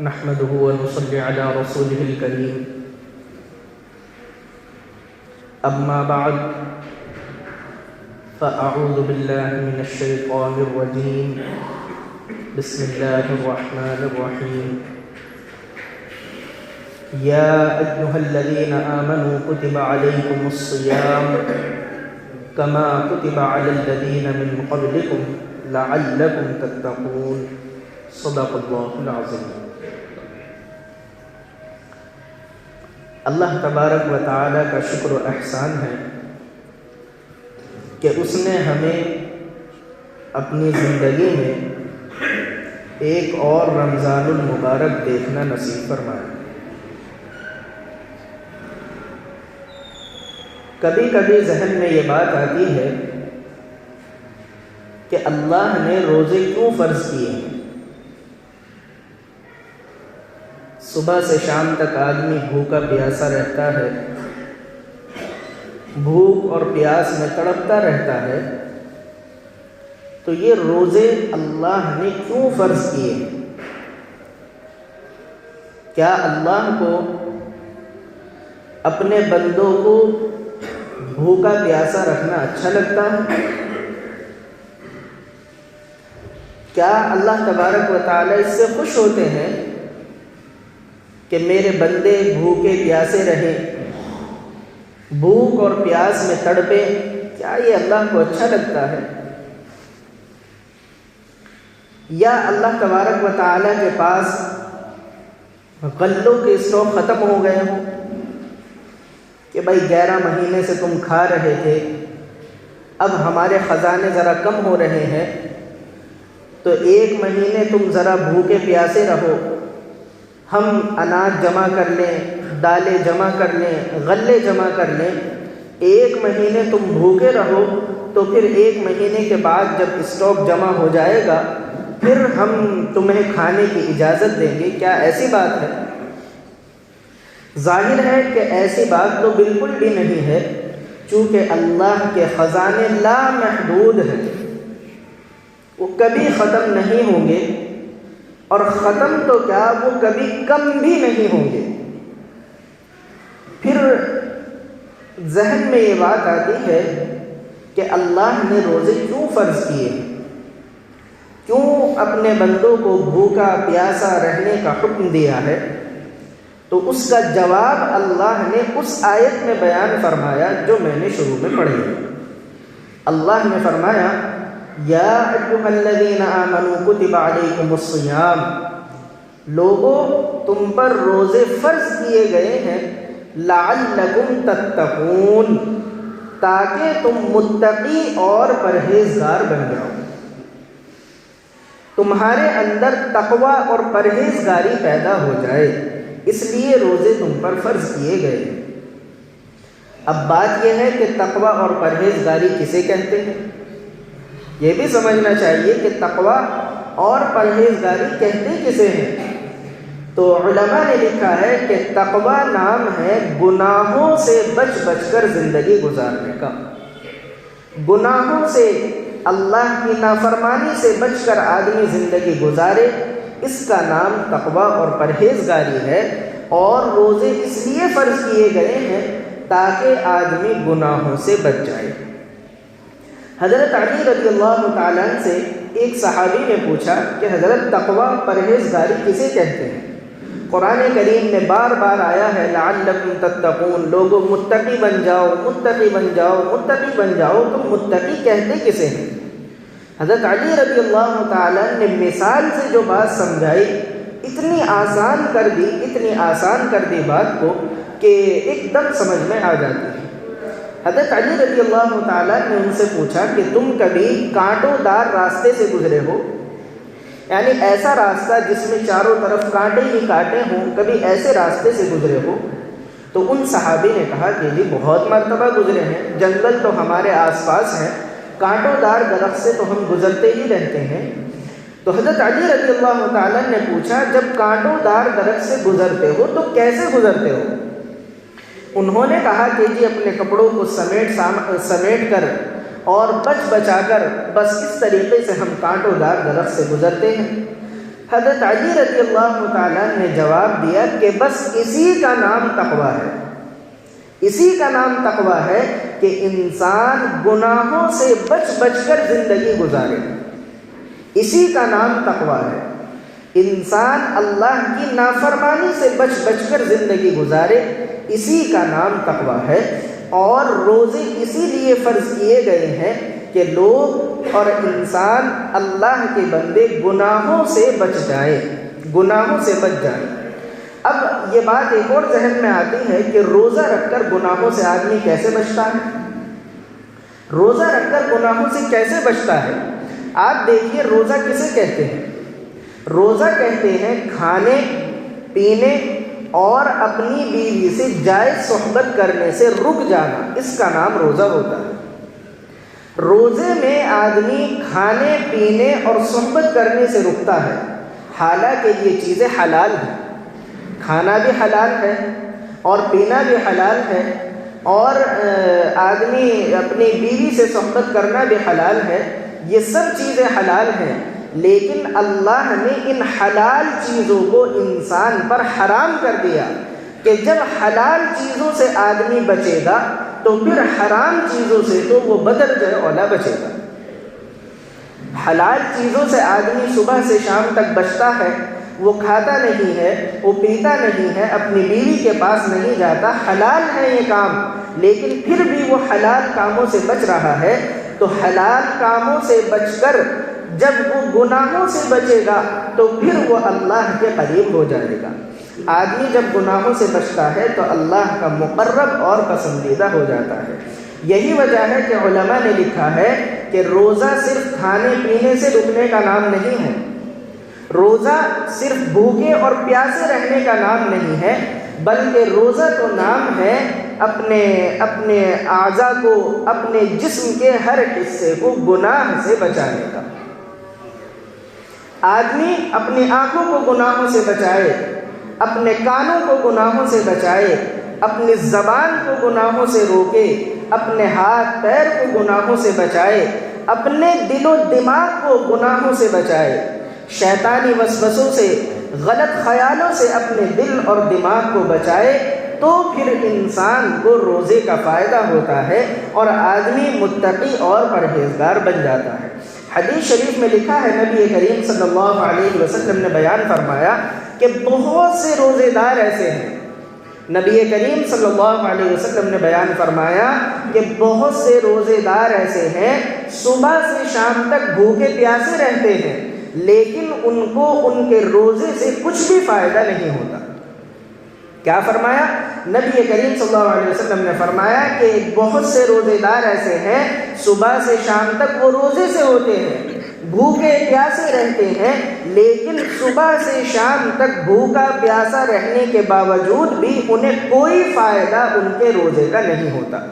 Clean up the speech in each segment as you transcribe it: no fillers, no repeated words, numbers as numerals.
نحمده ونصلي على رسوله الكريم أما بعد فأعوذ بالله من الشيطان الرجيم بسم الله الرحمن الرحيم يا أيها الذين آمنوا كتب عليكم الصيام كما كتب على الذين من قبلكم لعلكم تتقون صدق الله العظيم۔ اللہ تبارک و تعالیٰ کا شکر و احسان ہے کہ اس نے ہمیں اپنی زندگی میں ایک اور رمضان المبارک دیکھنا نصیب فرمایا۔ کبھی کبھی ذہن میں یہ بات آتی ہے کہ اللہ نے روزے کیوں فرض کیے ہیں؟ صبح سے شام تک آدمی بھوکا پیاسا رہتا ہے، بھوک اور پیاس میں تڑپتا رہتا ہے، تو یہ روزے اللہ نے کیوں فرض کیے ہیں؟ کیا اللہ کو اپنے بندوں کو بھوکا پیاسا رکھنا اچھا لگتا ہے؟ کیا اللہ تبارک و تعالیٰ اس سے خوش ہوتے ہیں کہ میرے بندے بھوکے پیاسے رہیں، بھوک اور پیاس میں تڑپے؟ کیا یہ اللہ کو اچھا لگتا ہے؟ یا اللہ تبارک و تعالیٰ کے پاس غلوں کے اسٹاک ختم ہو گئے ہوں کہ بھائی 11 مہینے سے تم کھا رہے تھے، اب ہمارے خزانے ذرا کم ہو رہے ہیں، تو 1 مہینے تم ذرا بھوکے پیاسے رہو، ہم اناج جمع کر لیں، دالیں جمع کر لیں، غلے جمع کر لیں، 1 مہینے تم بھوکے رہو، تو پھر 1 مہینے کے بعد جب اسٹاک جمع ہو جائے گا پھر ہم تمہیں کھانے کی اجازت دیں گے۔ کیا ایسی بات ہے؟ ظاہر ہے کہ ایسی بات تو بالکل بھی نہیں ہے، چونکہ اللہ کے خزانے لامحدود ہیں، وہ کبھی ختم نہیں ہوں گے، اور ختم تو کیا وہ کبھی کم بھی نہیں ہوں گے۔ پھر ذہن میں یہ بات آتی ہے کہ اللہ نے روزے کیوں فرض کیے، کیوں اپنے بندوں کو بھوکا پیاسا رہنے کا حکم دیا ہے؟ تو اس کا جواب اللہ نے اس آیت میں بیان فرمایا جو میں نے شروع میں پڑھی۔ اللہ نے فرمایا یا ایھا الذین آمنوا کتب علیکم الصیام، لوگو تم پر روزے فرض کیے گئے ہیں، لعلکم تتقون، تاکہ تم متقی اور پرہیزگار بن جاؤ، تمہارے اندر تقوی اور پرہیزگاری پیدا ہو جائے، اس لیے روزے تم پر فرض کیے گئے۔ اب بات یہ ہے کہ تقوی اور پرہیزگاری کسے کہتے ہیں؟ یہ بھی سمجھنا چاہیے کہ تقوی اور پرہیزگاری کہتے کسے ہیں؟ تو علماء نے لکھا ہے کہ تقوی نام ہے گناہوں سے بچ بچ کر زندگی گزارنے کا، گناہوں سے، اللہ کی نافرمانی سے بچ کر آدمی زندگی گزارے، اس کا نام تقوی اور پرہیزگاری ہے۔ اور روزے اس لیے فرض کیے گئے ہیں تاکہ آدمی گناہوں سے بچ جائے۔ حضرت علی رضی اللہ تعالیٰ عنہ سے ایک صحابی نے پوچھا کہ حضرت تقوی پرہیزگاری کسے کہتے ہیں؟ قرآن کریم میں بار بار آیا ہے لعلکم تتقون، لوگوں متقی بن جاؤ، متقی بن جاؤ، متقی بن جاؤ، تو متقی کہتے کسے ہیں؟ حضرت علی رضی اللہ تعالیٰ نے مثال سے جو بات سمجھائی، اتنی آسان کر دی، اتنی آسان کر دی بات کو کہ ایک دم سمجھ میں آ جاتی ہے۔ حضرت علی رضی اللہ تعالیٰ نے ان سے پوچھا کہ تم کبھی کانٹوں دار راستے سے گزرے ہو؟ یعنی ایسا راستہ جس میں چاروں طرف کانٹے ہی کانٹے ہوں، کبھی ایسے راستے سے گزرے ہو؟ تو ان صحابی نے کہا کہ جی بہت مرتبہ گزرے ہیں، جنگل تو ہمارے آس پاس ہیں، کانٹوں دار درخت سے تو ہم گزرتے ہی رہتے ہیں۔ تو حضرت علی رضی اللہ تعالیٰ نے پوچھا جب کانٹوں دار درخت سے گزرتے ہو تو کیسے گزرتے ہو؟ انہوں نے کہا کہ جی اپنے کپڑوں کو سمیٹ کر اور بچ بچا کر بس اس طریقے سے ہم کانٹوں دار درخت سے گزرتے ہیں۔ حضرت علی رضی اللہ تعالیٰ نے جواب دیا کہ بس اسی کا نام تقویٰ ہے، اسی کا نام تقویٰ ہے کہ انسان گناہوں سے بچ بچ کر زندگی گزارے، اسی کا نام تقویٰ ہے۔ انسان اللہ کی نافرمانی سے بچ بچ کر زندگی گزارے، اسی کا نام تقویٰ ہے۔ اور روزے اسی لیے فرض کیے گئے ہیں کہ لوگ اور انسان اللہ کے بندے گناہوں سے بچ جائیں، گناہوں سے بچ جائیں۔ اب یہ بات ایک اور ذہن میں آتی ہے کہ روزہ رکھ کر گناہوں سے آدمی کیسے بچتا ہے؟ روزہ رکھ کر گناہوں سے کیسے بچتا ہے؟ آپ دیکھیے روزہ کسے کہتے ہیں؟ روزہ کہتے ہیں کھانے پینے اور اپنی بیوی سے جائز صحبت کرنے سے رک جانا، اس کا نام روزہ ہوتا ہے۔ روزے میں آدمی کھانے پینے اور صحبت کرنے سے رکتا ہے، حالانکہ یہ چیزیں حلال ہیں، کھانا بھی حلال ہے اور پینا بھی حلال ہے، اور آدمی اپنی بیوی سے صحبت کرنا بھی حلال ہے، یہ سب چیزیں حلال ہیں، لیکن اللہ نے ان حلال چیزوں کو انسان پر حرام کر دیا کہ جب حلال چیزوں سے آدمی بچے گا تو پھر حرام چیزوں سے تو وہ بدل جائے اولا بچے گا۔ حلال چیزوں سے آدمی صبح سے شام تک بچتا ہے، وہ کھاتا نہیں ہے، وہ پیتا نہیں ہے، اپنی بیوی کے پاس نہیں جاتا، حلال ہے یہ کام، لیکن پھر بھی وہ حلال کاموں سے بچ رہا ہے، تو حلال کاموں سے بچ کر جب وہ گناہوں سے بچے گا تو پھر وہ اللہ کے قریب ہو جائے گا۔ آدمی جب گناہوں سے بچتا ہے تو اللہ کا مقرب اور پسندیدہ ہو جاتا ہے۔ یہی وجہ ہے کہ علماء نے لکھا ہے کہ روزہ صرف کھانے پینے سے رکنے کا نام نہیں ہے، روزہ صرف بھوکے اور پیاسے رہنے کا نام نہیں ہے، بلکہ روزہ تو نام ہے اپنے اعضاء کو، اپنے جسم کے ہر حصے کو گناہ سے بچانے کا۔ آدمی اپنی آنکھوں کو گناہوں سے بچائے، اپنے کانوں کو گناہوں سے بچائے، اپنی زبان کو گناہوں سے روکے، اپنے ہاتھ پیر کو گناہوں سے بچائے، اپنے دل و دماغ کو گناہوں سے بچائے، شیطانی وسوسوں سے، غلط خیالوں سے اپنے دل اور دماغ کو بچائے، تو پھر انسان کو روزے کا فائدہ ہوتا ہے اور آدمی متقی اور پرہیزگار بن جاتا ہے۔ حدیث شریف میں لکھا ہے، نبی کریم صلی اللہ علیہ وسلم نے بیان فرمایا کہ بہت سے روزے دار ایسے ہیں، نبی کریم صلی اللہ علیہ وسلم نے بیان فرمایا کہ بہت سے روزے دار ایسے ہیں صبح سے شام تک بھوکے پیاسے رہتے ہیں، لیکن ان کو ان کے روزے سے کچھ بھی فائدہ نہیں ہوتا۔ کیا فرمایا؟ نبی کریم صلی اللہ علیہ وسلم نے فرمایا کہ بہت سے روزے دار ایسے ہیں صبح سے شام تک وہ روزے سے ہوتے ہیں، بھوکے پیاسے رہتے ہیں، لیکن صبح سے شام تک بھوکا پیاسا رہنے کے باوجود بھی انہیں کوئی فائدہ ان کے روزے کا نہیں ہوتا۔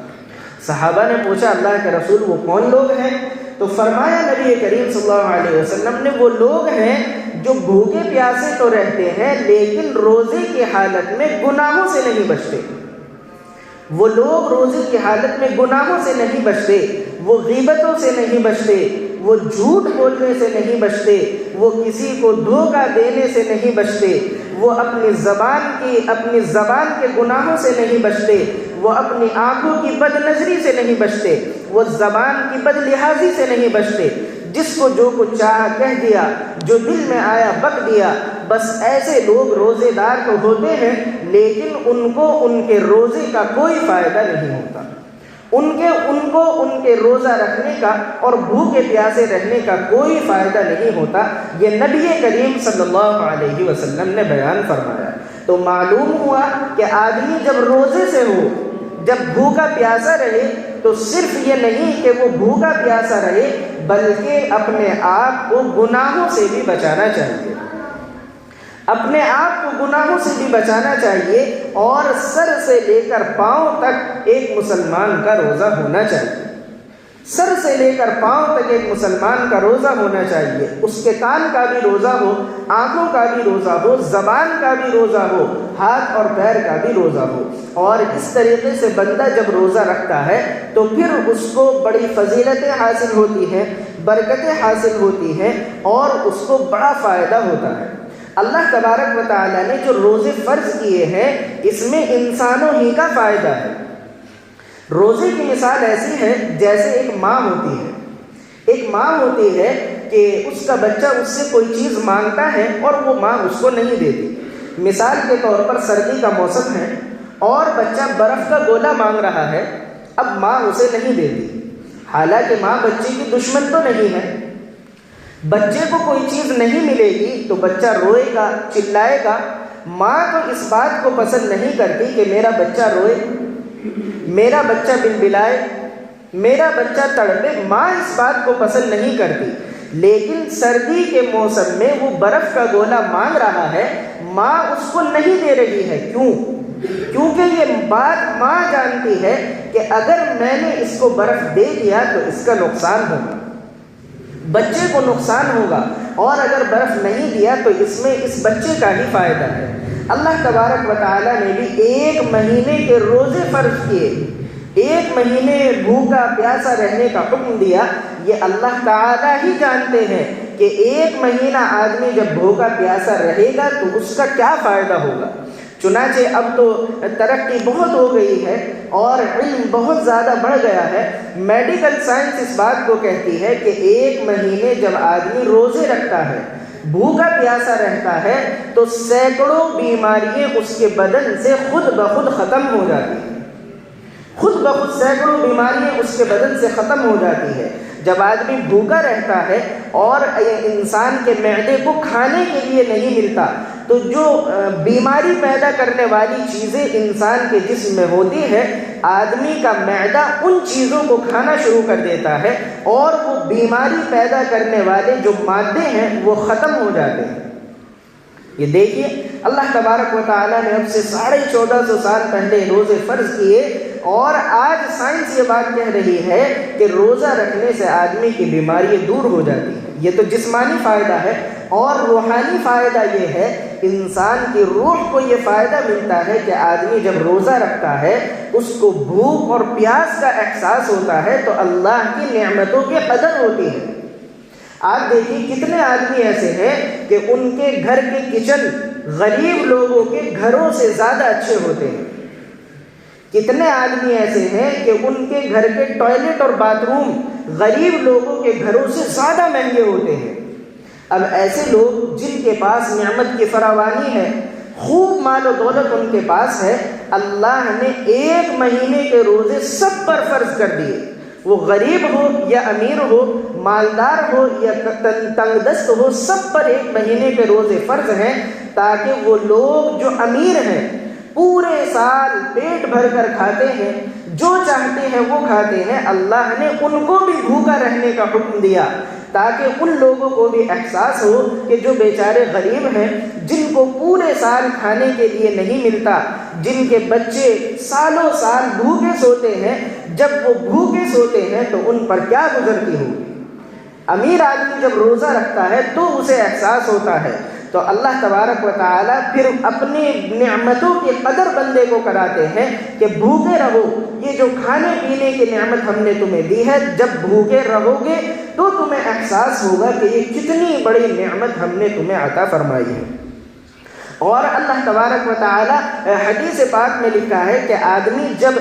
صحابہ نے پوچھا اللہ کے رسول وہ کون لوگ ہیں؟ تو فرمایا نبی کریم صلی اللہ علیہ وسلم نے وہ لوگ ہیں جو بھوکے پیاسے تو رہتے ہیں لیکن روزے کی حالت میں گناہوں سے نہیں بچتے۔ وہ لوگ روزے کی حالت میں گناہوں سے نہیں بچتے، وہ غیبتوں سے نہیں بچتے، وہ جھوٹ بولنے سے نہیں بچتے، وہ کسی کو دھوکہ دینے سے نہیں بچتے، وہ اپنی زبان کے گناہوں سے نہیں بچتے، وہ اپنی آنکھوں کی بد نظری سے نہیں بچتے، وہ زبان کی بد لحاظی سے نہیں بچتے، جس کو جو کچھ چاہا کہہ دیا، جو دل میں آیا بک دیا۔ بس ایسے لوگ روزے دار تو ہوتے ہیں لیکن ان کو ان کے روزے کا کوئی فائدہ نہیں ہوتا، ان کو ان کے روزہ رکھنے کا اور بھوکے پیاسے رہنے کا کوئی فائدہ نہیں ہوتا۔ یہ نبی کریم صلی اللہ علیہ وسلم نے بیان فرمایا۔ تو معلوم ہوا کہ آدمی جب روزے سے ہو، جب بھوکا پیاسا رہے، تو صرف یہ نہیں کہ وہ بھوکا پیاسا رہے بلکہ اپنے آپ کو گناہوں سے بھی بچانا چاہیے، اپنے آپ کو گناہوں سے بھی بچانا چاہیے، اور سر سے لے کر پاؤں تک ایک مسلمان کا روزہ ہونا چاہیے۔ سر سے لے کر پاؤں تک ایک مسلمان کا روزہ ہونا چاہیے. اس کے کان کا بھی روزہ ہو، آنکھوں کا بھی روزہ ہو، زبان کا بھی روزہ ہو، ہاتھ اور پیر کا بھی روزہ ہو. اور اس طریقے سے بندہ جب روزہ رکھتا ہے تو پھر اس کو بڑی فضیلتیں حاصل ہوتی ہیں، برکتیں حاصل ہوتی ہیں اور اس کو بڑا فائدہ ہوتا ہے. اللہ تبارک و تعالیٰ نے جو روزے فرض کیے ہیں اس میں انسانوں ہی کا فائدہ ہے. روزے کی مثال ایسی ہے جیسے ایک ماں ہوتی ہے. ایک ماں ہوتی ہے کہ اس کا بچہ اس سے کوئی چیز مانگتا ہے اور وہ ماں اس کو نہیں دیتی. مثال کے طور پر سردی کا موسم ہے اور بچہ برف کا گولا مانگ رہا ہے. اب ماں اسے نہیں دیتی، حالانکہ ماں بچے کی دشمن تو نہیں ہے. بچے کو کوئی چیز نہیں ملے گی تو بچہ روئے گا، چلائے گا. ماں تو اس بات کو پسند نہیں کرتی کہ میرا بچہ روئے، میرا بچہ بلبلائے، میرا بچہ تڑپے. ماں اس بات کو پسند نہیں کرتی. لیکن سردی کے موسم میں وہ برف کا گولا مانگ رہا ہے، ماں اس کو نہیں دے رہی ہے. کیوں؟ کیونکہ یہ بات ماں جانتی ہے کہ اگر میں نے اس کو برف دے دیا تو اس کا نقصان ہوگا، بچے کو نقصان ہوگا، اور اگر برف نہیں دیا تو اس میں اس بچے کا ہی فائدہ ہے. اللہ تبارک و تعالیٰ نے بھی 1 مہینے کے روزے فرض کیے، 1 مہینے بھوکا پیاسا رہنے کا حکم دیا. یہ اللہ تعالیٰ ہی جانتے ہیں کہ 1 مہینہ آدمی جب بھوکا پیاسا رہے گا تو اس کا کیا فائدہ ہوگا. چنانچہ اب تو ترقی بہت ہو گئی ہے اور علم بہت زیادہ بڑھ گیا ہے. میڈیکل سائنس اس بات کو کہتی ہے کہ 1 مہینے جب آدمی روزے رکھتا ہے، بھوکا پیاسا رہتا ہے، تو سینکڑوں بیماریاں اس کے بدن سے خود بخود ختم ہو جاتی ہیں. خود بخود سینکڑوں بیماریاں اس کے بدن سے ختم ہو جاتی ہے. جب آدمی بھوکا رہتا ہے اور انسان کے معدے کو کھانے کے لیے نہیں ملتا تو جو بیماری پیدا کرنے والی چیزیں انسان کے جسم میں ہوتی ہے، آدمی کا معدہ ان چیزوں کو کھانا شروع کر دیتا ہے اور وہ بیماری پیدا کرنے والے جو مادے ہیں وہ ختم ہو جاتے ہیں. یہ دیکھیے اللہ تبارک و تعالیٰ نے اب سے 1450 سال پہلے روزے فرض کیے اور آج سائنس یہ بات کہہ رہی ہے کہ روزہ رکھنے سے آدمی کی بیماریاں دور ہو جاتی ہیں. یہ تو جسمانی فائدہ ہے، اور روحانی فائدہ یہ ہے، انسان کی روح کو یہ فائدہ ملتا ہے کہ آدمی جب روزہ رکھتا ہے اس کو بھوک اور پیاس کا احساس ہوتا ہے تو اللہ کی نعمتوں کی قدر ہوتی ہے. آپ دیکھیے کتنے آدمی ایسے ہیں کہ ان کے گھر کے کچن غریب لوگوں کے گھروں سے زیادہ اچھے ہوتے ہیں. کتنے آدمی ایسے ہیں کہ ان کے گھر کے ٹوائلٹ اور باتھ روم غریب لوگوں کے گھروں سے زیادہ مہنگے ہوتے ہیں. اب ایسے لوگ جن کے پاس نعمت کی فراوانی ہے، خوب مال و دولت ان کے پاس ہے، اللہ نے 1 مہینے کے روزے سب پر فرض کر دیے. وہ غریب ہو یا امیر ہو، مالدار ہو یا تنگ دست ہو، سب پر 1 مہینے کے روزے فرض ہیں تاکہ وہ لوگ جو امیر ہیں، پورے سال پیٹ بھر کر کھاتے ہیں، جو چاہتے ہیں وہ کھاتے ہیں، اللہ نے ان کو بھی بھوکا رہنے کا حکم دیا تاکہ ان لوگوں کو بھی احساس ہو کہ جو بیچارے غریب ہیں، جن کو پورے سال کھانے کے لیے نہیں ملتا، جن کے بچے سالوں سال بھوکے سوتے ہیں، جب وہ بھوکے سوتے ہیں تو ان پر کیا گزرتی ہوگی. امیر آدمی جب روزہ رکھتا ہے تو اسے احساس ہوتا ہے. تو اللہ تبارک و تعالیٰ پھر اپنی نعمتوں کی قدر بندے کو کراتے ہیں کہ بھوکے رہو، یہ جو کھانے پینے کی نعمت ہم نے تمہیں دی ہے، جب بھوکے رہو گے تو تمہیں احساس ہوگا کہ یہ کتنی بڑی نعمت ہم نے تمہیں عطا فرمائی ہے. اور اللہ تبارک و تعالیٰ حدیث پاک میں لکھا ہے کہ آدمی جب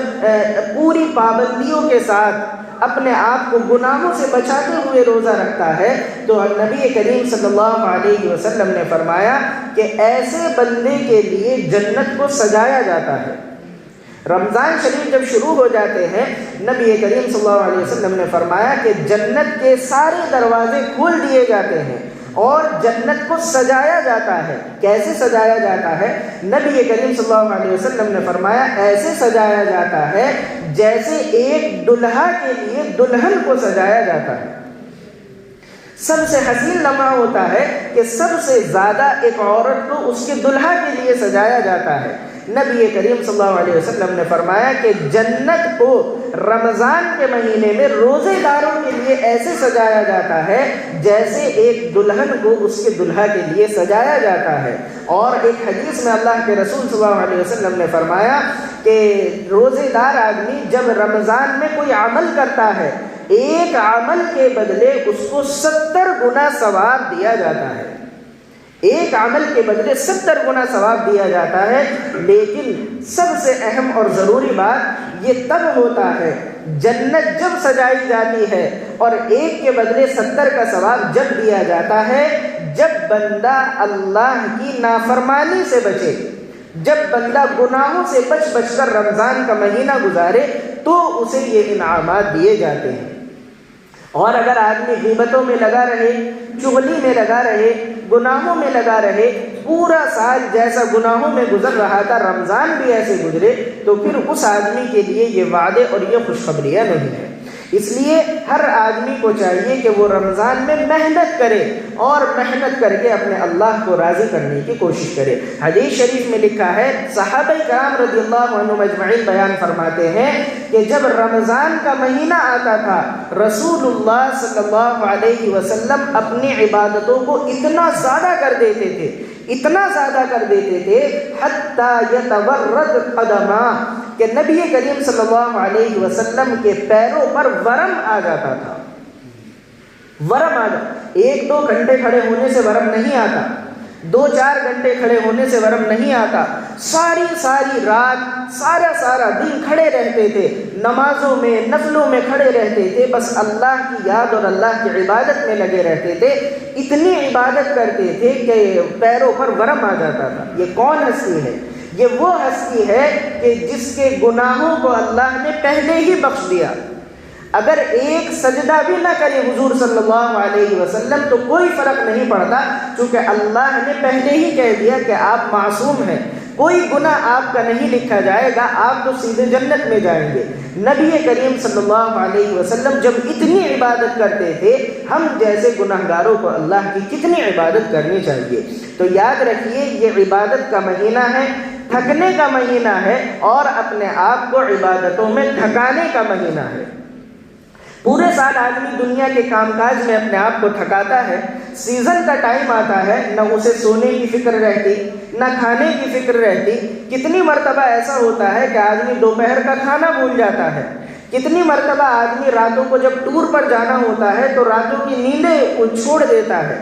پوری پابندیوں کے ساتھ اپنے آپ کو گناہوں سے بچاتے ہوئے روزہ رکھتا ہے تو نبی کریم صلی اللہ علیہ وسلم نے فرمایا کہ ایسے بندے کے لیے جنت کو سجایا جاتا ہے. رمضان شریف جب شروع ہو جاتے ہیں، نبی کریم صلی اللہ علیہ وسلم نے فرمایا کہ جنت کے سارے دروازے کھول دیے جاتے ہیں اور جنت کو سجایا جاتا ہے. کیسے سجایا جاتا ہے؟ نبی کریم صلی اللہ علیہ وسلم نے فرمایا ایسے سجایا جاتا ہے جیسے ایک دلہا کے لیے دلہن کو سجایا جاتا ہے. سب سے حسین لمحہ ہوتا ہے کہ سب سے زیادہ ایک عورت کو اس کے دلہا کے لیے سجایا جاتا ہے، نبی کریم صلی اللہ علیہ وسلم نے فرمایا کہ جنت کو رمضان کے مہینے میں روزے داروں کے لیے ایسے سجایا جاتا ہے جیسے ایک دلہن کو اس کے دلہا کے لیے سجایا جاتا ہے۔ اور ایک حدیث میں اللہ کے رسول صلی اللہ علیہ وسلم نے فرمایا کہ روزے دار آدمی جب رمضان میں کوئی عمل کرتا ہے، ایک عمل کے بدلے اس کو 70 گنا ثواب دیا جاتا ہے، ایک عمل کے بدلے 70 گنا ثواب دیا جاتا ہے۔ لیکن سب سے اہم اور ضروری بات یہ تب ہوتا ہے جنت جب سجائی جاتی ہے اور ایک کے بدلے 70 کا ثواب جب دیا جاتا ہے جب بندہ اللہ کی نافرمانی سے بچے، جب بندہ گناہوں سے بچ کر رمضان کا مہینہ گزارے تو اسے یہ انعامات دیے جاتے ہیں۔ اور اگر آدمی غیبتوں میں لگا رہے، چغلی میں لگا رہے، گناہوں میں لگا رہے، پورا سال جیسا گناہوں میں گزر رہا تھا رمضان بھی ایسے گزرے، تو پھر اس آدمی کے لیے یہ وعدے اور یہ خوشخبریاں نہیں ہیں۔ اس لیے ہر آدمی کو چاہیے کہ وہ رمضان میں محنت کرے اور محنت کر کے اپنے اللہ کو راضی کرنے کی کوشش کرے۔ حدیث شریف میں لکھا ہے، صحابہ کرام رضی اللہ عنہم اجمعین بیان فرماتے ہیں کہ جب رمضان کا مہینہ آتا تھا رسول اللہ صلی اللہ علیہ وسلم اپنی عبادتوں کو اتنا زیادہ کر دیتے تھے، اتنا زیادہ کر دیتے تھے حتیٰ یتورد قدما، کہ نبی کریم صلی اللہ علیہ وسلم کے پیروں پر ورم آ جاتا تھا۔ ورم آ جاتا، 1-2 گھنٹے کھڑے ہونے سے ورم نہیں آتا، 2-4 گھنٹے کھڑے ہونے سے ورم نہیں آتا، ساری رات سارا دن کھڑے رہتے تھے، نمازوں میں نفلوں میں کھڑے رہتے تھے، بس اللہ کی یاد اور اللہ کی عبادت میں لگے رہتے تھے، اتنی عبادت کرتے تھے کہ پیروں پر ورم آ جاتا تھا۔ یہ کون ہستی ہے؟ یہ وہ ہستی ہے کہ جس کے گناہوں کو اللہ نے پہلے ہی بخش دیا۔ اگر ایک سجدہ بھی نہ کرے حضور صلی اللہ علیہ وسلم تو کوئی فرق نہیں پڑتا، چونکہ اللہ نے پہلے ہی کہہ دیا کہ آپ معصوم ہیں، کوئی گناہ آپ کا نہیں لکھا جائے گا، آپ تو سیدھے جنت میں جائیں گے۔ نبی کریم صلی اللہ علیہ وسلم جب اتنی عبادت کرتے تھے، ہم جیسے گناہ گاروں کو اللہ کی کتنی عبادت کرنی چاہیے۔ تو یاد رکھیے یہ عبادت کا مہینہ ہے، تھکنے کا مہینہ ہے، اور اپنے آپ کو عبادتوں میں تھکانے کا مہینہ ہے۔ پورے سال آدمی دنیا کے کام کاج میں اپنے آپ کو تھکاتا ہے، سیزن کا ٹائم آتا ہے، نہ اسے سونے کی فکر رہتی، نہ کھانے کی فکر رہتی۔ کتنی مرتبہ ایسا ہوتا ہے کہ آدمی دوپہر کا کھانا بھول جاتا ہے، کتنی مرتبہ آدمی راتوں کو جب ٹور پر جانا ہوتا ہے تو راتوں کی نیندیں چھوڑ دیتا ہے۔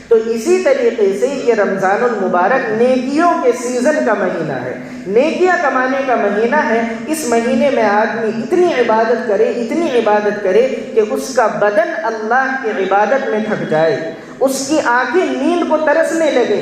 تو اسی طریقے سے یہ رمضان المبارک نیکیوں کے سیزن کا مہینہ ہے، نیکیاں کمانے کا مہینہ ہے۔ اس مہینے میں آدمی اتنی عبادت کرے کہ اس کا بدن اللہ کی عبادت میں تھک جائے، اس کی آنکھیں نیند کو ترسنے لگے،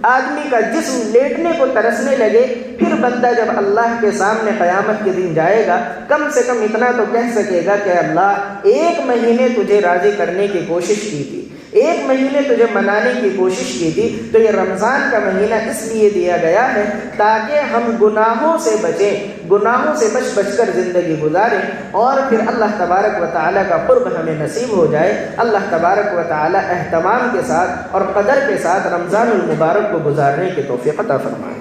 آدمی کا جسم لیٹنے کو ترسنے لگے۔ پھر بندہ جب اللہ کے سامنے قیامت کے دن جائے گا، کم سے کم اتنا تو کہہ سکے گا کہ اللہ 1 مہینے تجھے راضی کرنے کی کوشش کی تھی، 1 مہینے تجھے منانے کی کوشش کی تھی۔ تو یہ رمضان کا مہینہ اس لیے دیا گیا ہے تاکہ ہم گناہوں سے بچیں، گناہوں سے بچ کر زندگی گزاریں، اور پھر اللہ تبارک و تعالیٰ کا قرب ہمیں نصیب ہو جائے۔ اللہ تبارک و تعالیٰ اہتمام کے ساتھ اور قدر کے ساتھ رمضان المبارک کو گزارنے کی توفیق عطا فرمائے۔